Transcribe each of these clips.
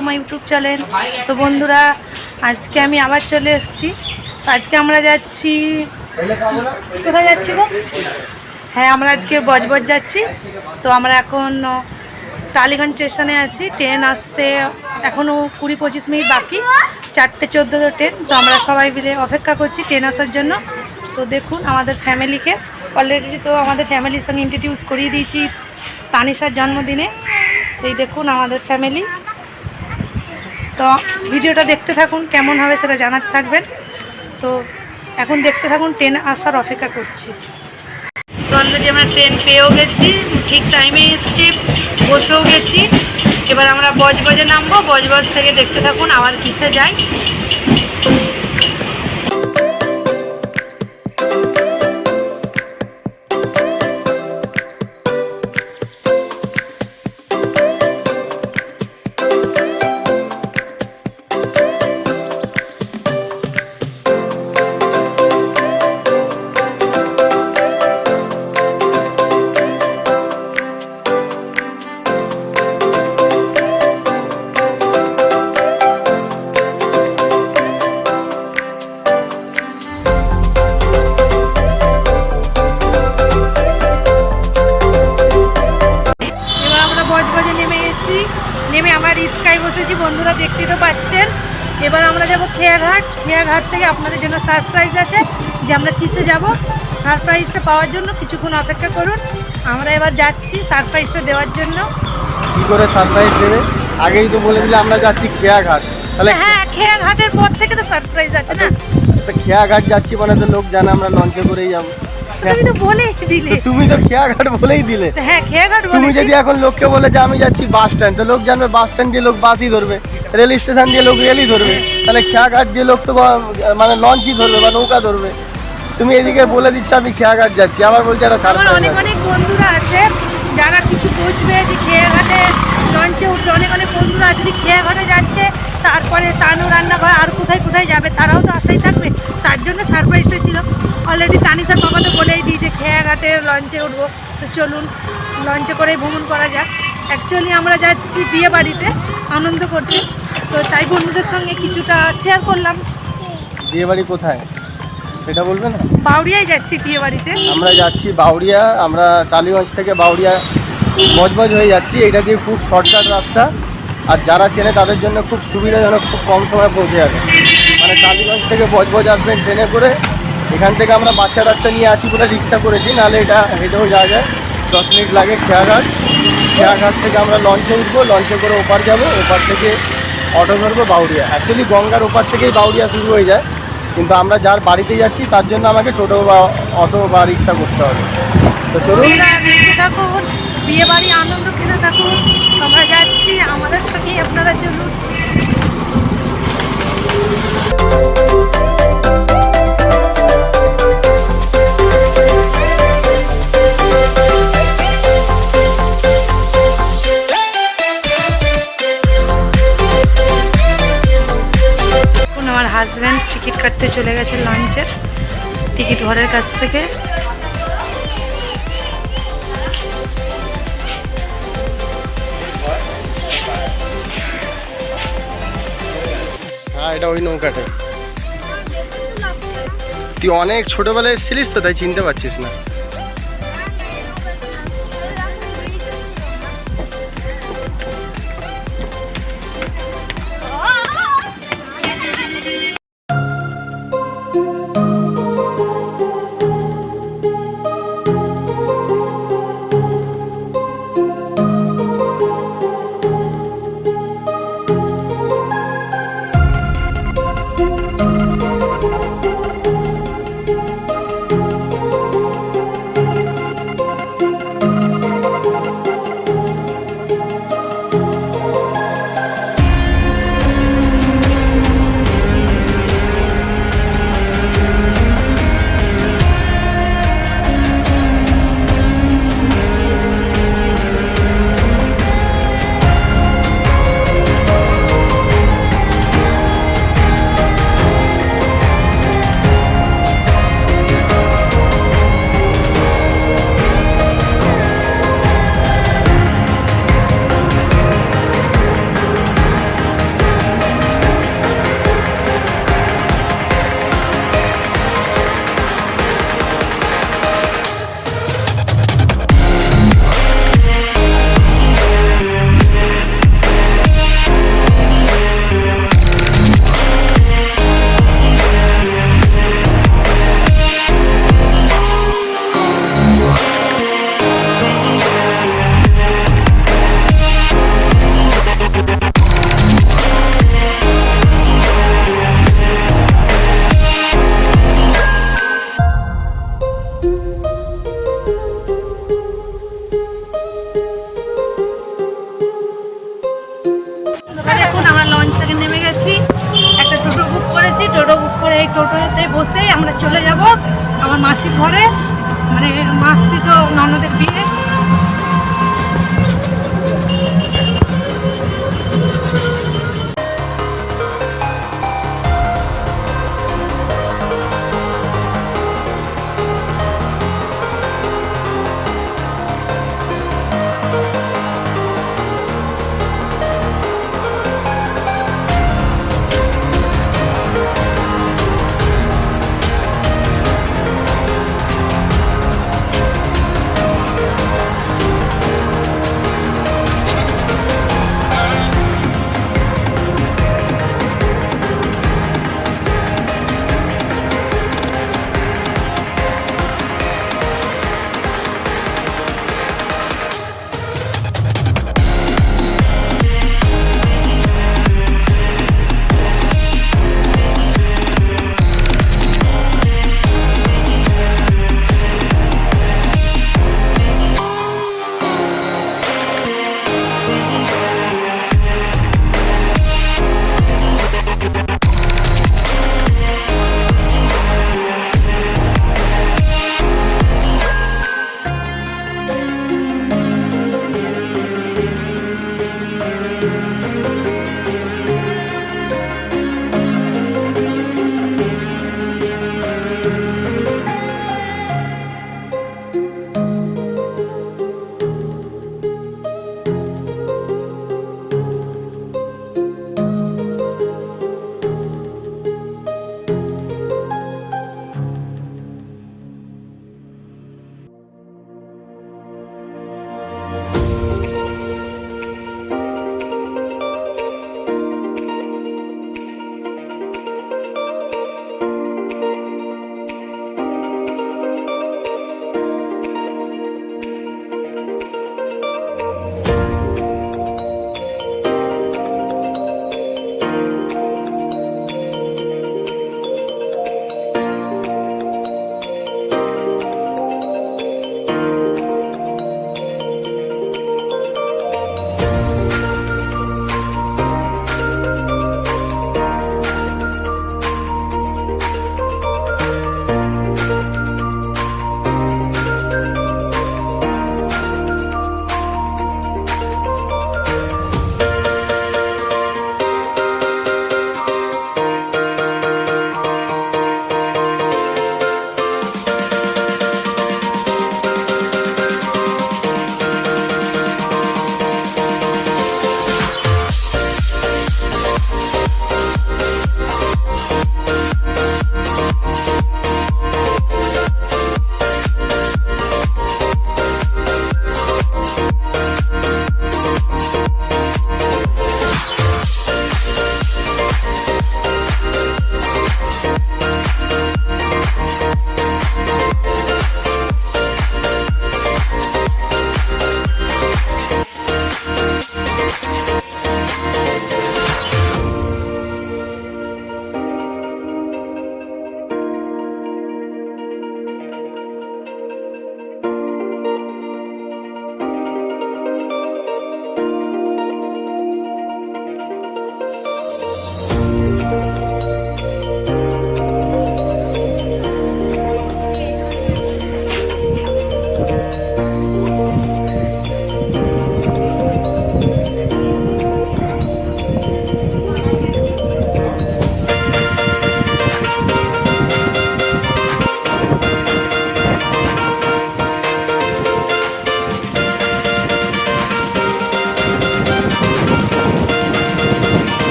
To my YouTube channel. তো বন্ধুরা, আজকে আমি আবার চলে এসেছি। আজকে আমরা যাচ্ছি, কোথায় যাচ্ছি গো? হ্যাঁ, আমরা আজকে বজ বজ যাচ্ছি। তো আমরা এখন টালিগঞ্জ স্টেশনে আছি। ট্রেন আসতে এখনও 20-25 মিনিট বাকি, 4:14 ট্রেন। তো আমরা সবাই মিলে অপেক্ষা করছি ট্রেন আসার জন্য। তো দেখুন আমাদের ফ্যামিলিকে অলরেডি তো আমাদের ফ্যামিলির সঙ্গে ইন্ট্রোডিউস করিয়ে দিয়েছি তানিশার জন্মদিনে। এই দেখুন আমাদের ফ্যামিলি। তো ভিডিওটা দেখতে থাকুন, কেমন হবে সেটা জানাতে থাকবেন। তো এখন দেখতে থাকুন, ট্রেন আসার অপেক্ষা করছি। তো অলরেডি আমরা ট্রেন পেয়েও গেছি, ঠিক টাইমে এসেছি, বসেও গেছি। এবার আমরা বজ বজে নামবো। বজ বজ থেকে দেখতে থাকুন আবার কিসে যাই। নেমে আমরা রিস্কায় বসেছি, বন্ধুরা দেখতে তো পাচ্ছেন। এবার আমরা যাব খেয়াঘাট। খেয়াঘাট থেকে আপনাদের জন্য সারপ্রাইজ আছে, যে আমরা কিসে যাব। সারপ্রাইজটা পাওয়ার জন্য কিছুক্ষণ অপেক্ষা করুন। আমরা এবার যাচ্ছি সারপ্রাইজটা দেওয়ার জন্য। কি করে সারপ্রাইজ দেবে? আগেই তো বলে দিলে আমরা যাচ্ছি খেয়াঘাট। তাহলে হ্যাঁ, খেয়াঘাটের পর থেকে তো সারপ্রাইজ আছে না। তো খেয়াঘাট যাচ্ছি মানে তো লোক জানে আমরা লঞ্চে করেই যাবো। তুমি তো বলেই দিলে। তুমি তো খেয়াঘাট বলেই দিলে। হ্যাঁ, খেয়াঘাট বলেছি। তুমি যদি এখন লোককে বলে যে আমি যাচ্ছি বাস স্ট্যান্ড, তো লোক জানবে বাস স্ট্যান্ড দিয়ে লোক বাসই ধরবে, রেল স্টেশন দিয়ে লোক রেলই ধরবে। তাহলে খেয়াঘাট দিয়ে লোক তো মানে লঞ্চই ধরবে বা নৌকা ধরবে। তুমি এদিকে বলে দিচ্ছ আমি খেয়াঘাট যাচ্ছি, আবার বলছে একটা সারপ্রাইজ। অনেক অনেক বন্ধুরা আছে যারা কিছু বুঝবে, যে খেয়াঘাটে লঞ্চে উঠবে। অনেক অনেক বন্ধুরা আছে যে খেয়াঘাটে যাচ্ছে, তারপরে তানু রান্নাঘর আর কোথায় কোথায় যাবে, তারাও তো আশাই থাকবে। তার জন্য সারপ্রাইজটা ছিল। অলরেডি তানিশার বাবা তো বলেই দিয়েছে খেয়াঘাটে লঞ্চে উঠবো। তো চলুন লঞ্চে করেই ভ্রমণ করা যাক। অ্যাকচুয়ালি আমরা যাচ্ছি বিয়ে বাড়িতে আনন্দ করতে, তো তাই বন্ধুদের সঙ্গে কিছুটা শেয়ার করলাম। বিয়ে বাড়ি কোথায় সেটা বলবে না? বাউরিয়ায় যাচ্ছি বিয়ে বাড়িতে। আমরা যাচ্ছি বাউরিয়া। আমরা টালিগঞ্জ থেকে বাউরিয়া বজ বজ হয়ে যাচ্ছি। এটা দিয়ে খুব শর্টকাট রাস্তা, আর যারা চেনে তাদের জন্য খুব সুবিধাজনক, খুব কম সময় পৌঁছে যাবে। মানে টালিগঞ্জ থেকে বজ বজ আসবেন ট্রেনে করে। এখান থেকে আমরা বাচ্চা টাচ্চা নিয়ে আছি বলে রিক্সা করেছি, নাহলে এটা হেঁটেও যাওয়া যায়। 10 মিনিট লাগে খেয়াঘাট। খেয়াঘাট থেকে আমরা লঞ্চে উঠবো, লঞ্চে করে ওপার যাব, ওপার থেকে অটো ধরবো বাউরিয়া। অ্যাকচুয়ালি গঙ্গার ওপার থেকেই বাউরিয়া শুরু হয়ে যায়, কিন্তু আমরা যার বাড়িতে যাচ্ছি তার জন্য আমাকে টোটো বা অটো বা রিক্সা করতে হবে। তো চলুন দেখতে থাকুন, বিয়ে বাড়ি আনন্দ পেতে থাকুন। আমরা যাচ্ছি, আমাদের সঙ্গে আপনারা চলুন। আমার হাজব্যান্ড টিকিট কাটতে চলে গেছে লঞ্চের, টিকিট ঘরের কাছ থেকে। হ্যাঁ, এটা ওই নৌকাটা। তুই অনেক ছোটবেলায় এসেছিলিস তো, তাই চিনতে পারছিস না। টালিগঞ্জ থেকে নেমে গেছি, একটা টোটো বুক করেছি। টোটো বুক করে এই টোটোতে বসে আমরা চলে যাব আমার মাসির ঘরে, মানে মাসি তো ননদের বিয়ে।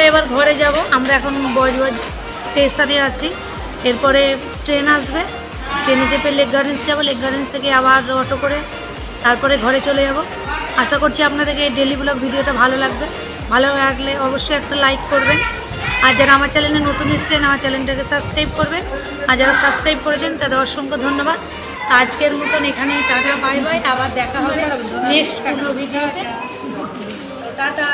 এবার ঘরে যাব। আমরা এখন বজবজ স্টেশনে আছি, এরপরে ট্রেন আসবে, ট্রেনে চেপে লেক গার্ডেন্স যাবো, লেক গার্ডেন্স থেকে আবার অটো করে তারপরে ঘরে চলে যাব। আশা করছি আপনাদেরকে এই ডেলি ব্লগ ভিডিওটা ভালো লাগবে। ভালো লাগলে অবশ্যই একটা লাইক করবেন, আর যারা আমার চ্যানেলে নতুন এসেছেন আমার চ্যানেলটাকে সাবস্ক্রাইব করবেন, আর যারা সাবস্ক্রাইব করেছেন তাদের অসংখ্য ধন্যবাদ। আজকের মতন এখানেই টাটা, বাই বাই, আবার দেখা হবে নেক্সট কোনো ভিডিওতে। টাটা।